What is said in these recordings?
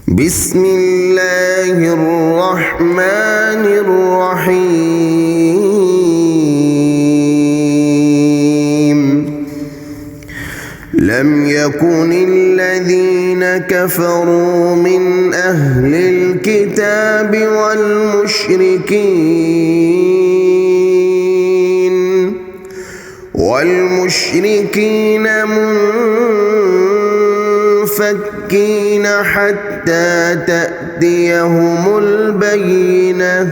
بسم الله الرحمن الرحيم. لم يكن الذين كفروا من أهل الكتاب والمشركين منفكين حتى تأتيهم البينة.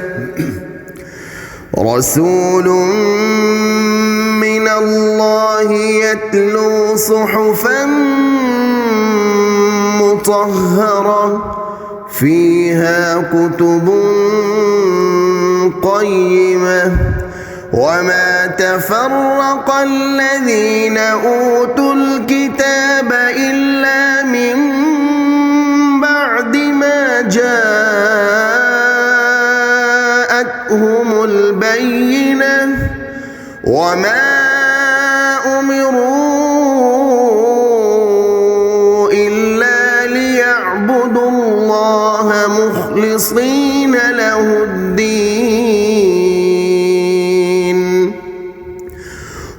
رسول من الله يتلو صحفا مطهرة فيها كتب قيمة. وما تفرق الذين أوتوا الكتاب إلا من بعد ما جاءتهم البينة. وما أمروا إلا ليعبدوا الله مخلصين له الدين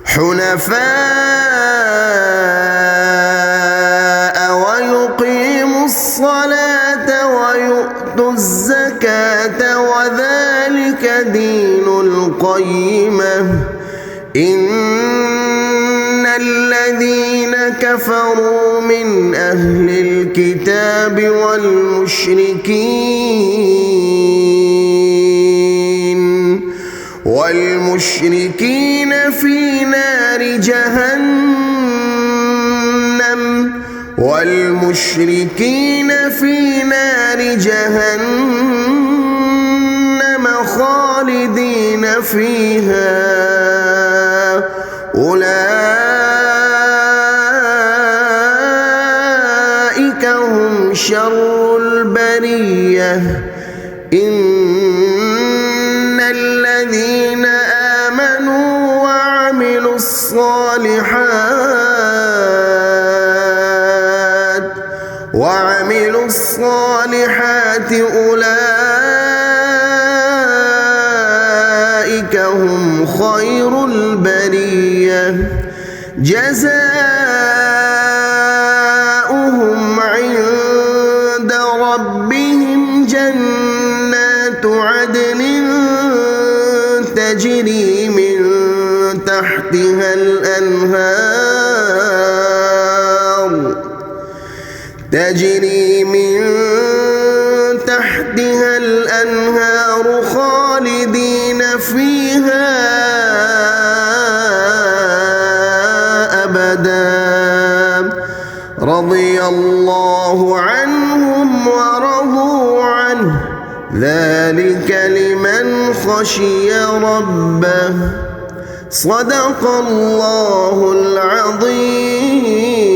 حنفاء ويقيموا الصلاة ويؤتوا الزكاة وذلك دين القيمة. إن الذين كفروا من أهل الكتاب والمشركين في نار جهنم خالدين فيها. أولئك هم شر البرية. إن الذين آمنوا وعملوا الصالحات أولئك هم خير البرية. جزاؤهم عند ربهم جنات عدن تجري من تحتها الأنهار خالدين فيها أبدا. رضي الله عنهم ورضوا عنه ذلك لمن خشي ربه. صدق الله العظيم.